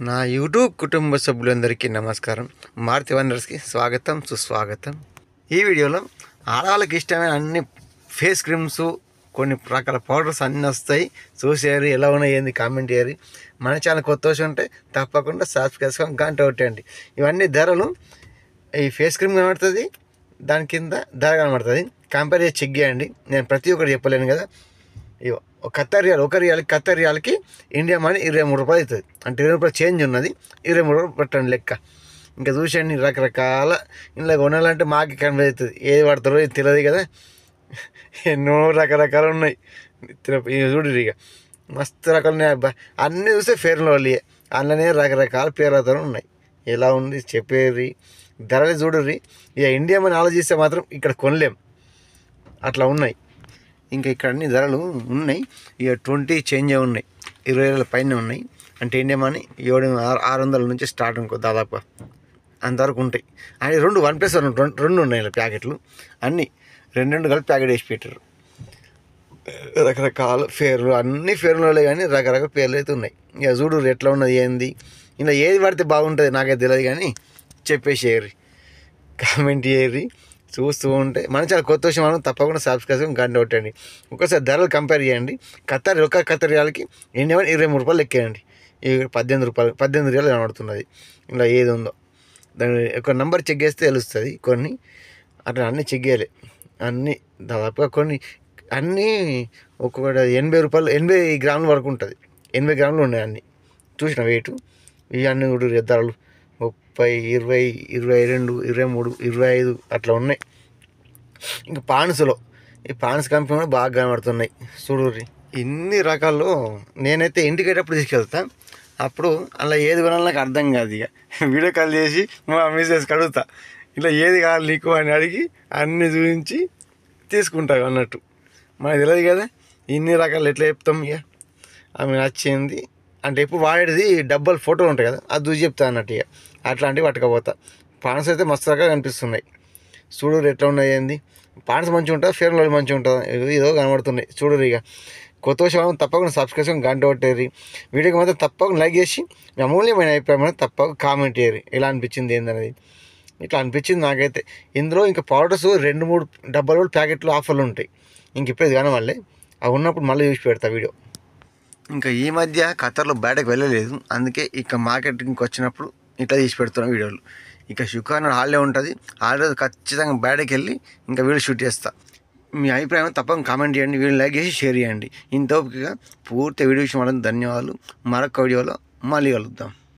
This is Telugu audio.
నా యూట్యూబ్ కుటుంబ సభ్యులందరికీ నమస్కారం. మారుతి వండర్స్కి స్వాగతం, సుస్వాగతం. ఈ వీడియోలో ఆడవాళ్ళకి ఇష్టమైన అన్ని ఫేస్ క్రీమ్స్, కొన్ని రకాల పౌడర్స్ అన్నీ వస్తాయి. చూసేయారు, ఎలా ఉన్నాయి ఏంది కామెంట్ చేయరు. మన ఛానల్ కొత్త వచ్చి ఉంటే తప్పకుండా సబ్స్క్రైబ్ చేసుకొని గంట కొట్టండి. ఇవన్నీ ధరలు, ఈ ఫేస్ క్రీమ్ కనబడుతుంది, దాని కింద ధర కనబడుతుంది. కంపేర్ చేసి చెక్ చేయండి. నేను ప్రతి ఒక్కటి చెప్పలేను కదా. ఒక రియాల్కి ఇండియా మనీ 23 రూపాయలు అవుతుంది. అంటే 20 రూపాయలు చేంజ్ ఉన్నది, 23 రూపాయలు పెట్టండి లెక్క. ఇంకా చూసండి, రకరకాల ఇలా కొనాలంటే మాకు కన్వే అవుతుంది. ఏది పడతారో ఇది తెలియదు కదా. ఎన్నో రకరకాలు ఉన్నాయి. చూడు ఇక మస్తు రకాలు ఉన్నాయి. అబ్బా అన్నీ చూస్తే ఫేర్ అండ్ లవ్లీయే. అందులోనే రకరకాల పేర్లతో ఉన్నాయి. ఎలా ఉంది చెప్పేది, ధరలు చూడుర్రి. ఇక ఇండియా మనీ ఆలోచిస్తే మాత్రం ఇక్కడ కొనలేం, అట్లా ఉన్నాయి. ఇంకా ఇక్కడ అన్ని ధరలు ఉన్నాయి. ఇక 20 చేంజ్ ఉన్నాయి, 20,000 పైన ఉన్నాయి. అంటే ఇండియా మనీ 600 నుంచి స్టార్ట్ అనుకో, దాదాపు అంతవరకు ఉంటాయి. అని 1+1 ఉన్నాయి ఇలా ప్యాకెట్లు. అన్నీ రెండు కలిపి ప్యాకెట్ వేసి పెట్టారు. రకరకాల పేర్లు, అన్ని పేర్లు కానీ రకరకాల పేర్లు అయితే ఉన్నాయి. ఇక చూడు ఎట్లా ఉన్నది ఏంది. ఇలా ఏది పడితే బాగుంటుంది నాకైతే తెలియదు, కానీ చెప్పేసేయర్రి, కామెంట్ చేయర్రి. చూస్తూ ఉంటే మన చాలా కొత్త విషయం మనం తప్పకుండా సబ్స్క్రైబ్ గంట కొట్టండి. ఒకసారి ధరలు కంపేర్ చేయండి. ఖత్తర్ రియాల్కి ఇండియా మనీ 23 రూపాయలు ఎక్కేయండి. ఇక 18 రియాలు కనబడుతున్నది. ఇలా ఏది ఉందో దాని ఒక నెంబర్ చెక్ చేస్తే తెలుస్తుంది. కొన్ని అట్లా అన్నీ చెక్ చేయాలి. అన్నీ దాదాపుగా కొన్ని అన్నీ ఒక్కొక్కటి 80 రూపాయలు, 80 గ్రాముల వరకు ఉంటుంది. 80 గ్రాములు ఉన్నాయి అన్నీ. చూసిన వెయిట్ ఇవన్నీ కూడా ధరలు 30, 20, 22, 23, 25 అట్లా ఉన్నాయి. ఇంకా పాన్స్లో ఈ పాన్స్ కంపెనీ కూడా బాగా కనబడుతున్నాయి. చూడుర్రి ఇన్ని రకాల్లో. నేనైతే ఇంటికి వెళ్ళేటప్పుడు తీసుకెళ్తా. అప్పుడు అలా ఏది కొనాలి నాకు అర్థం కాదు. ఇక వీడియో కాల్ చేసి మా మిసెస్కి అడుగుతా, ఇలా ఏది కావాలి నీకు అని అడిగి అన్నీ చూపించి తీసుకుంటావు అన్నట్టు. మనకు తెలియదు కదా ఇన్ని రకాలు ఎట్లా చెప్తాం. ఇక ఆమె నచ్చింది అంటే ఎప్పుడు వాడేది డబ్బాలు ఫోటోలు ఉంటాయి కదా, అది చూసి చెప్తా అన్నట్టు. ఇక అట్లాంటివి పట్టుకపోతా. పాన్స్ అయితే మస్తు రకాలు కనిపిస్తున్నాయి. చూడు ఎట్లా ఉన్నాయి ఏంది. పాన్స్ మంచిగా ఉంటుంది, ఫేర్ అండ్ లవ్లీ మంచిగా ఉంటుంది. ఏదో కనబడుతున్నాయి. చూడరు ఇక కొత్త విషయం తప్పకుండా సబ్స్క్రిప్షన్ గంట కొట్టేరి. వీడియోకి మాత్రం తప్పకుండా లైక్ చేసి మీ అమూల్యమైన అభిప్రాయం తప్పకుండా కామెంట్ చేయరు, ఎలా అనిపించింది ఏందనేది. ఇట్లా అనిపించింది నాకైతే. ఇందులో ఇంకా పౌడర్స్ 2-3 డబ్బాలు ప్యాకెట్లు ఆఫర్లు ఉంటాయి. ఇంక ఇప్పుడు కానీ మళ్ళీ అవి ఉన్నప్పుడు మళ్ళీ చూసి పెడతా వీడియో. ఇంకా ఈ మధ్య ఖత్తర్లో బయటకు వెళ్ళలేదు, అందుకే ఇక మార్కెటింగ్కి వచ్చినప్పుడు ఇట్లా తీసి పెడుతున్నాం వీడియోలు. ఇక శుక్రవారం హాలిడే ఉంటుంది. హాలిడే ఖచ్చితంగా బయటకు వెళ్ళి ఇంకా వీడియో షూట్ చేస్తా. మీ అభిప్రాయం తప్పకుండా కామెంట్ చేయండి, వీడియో లైక్ చేసి షేర్ చేయండి. ఇంత ఓపికగా పూర్తి వీడియో విషయం ధన్యవాదాలు. మరొక వీడియోలో మళ్ళీ కలుద్దాం.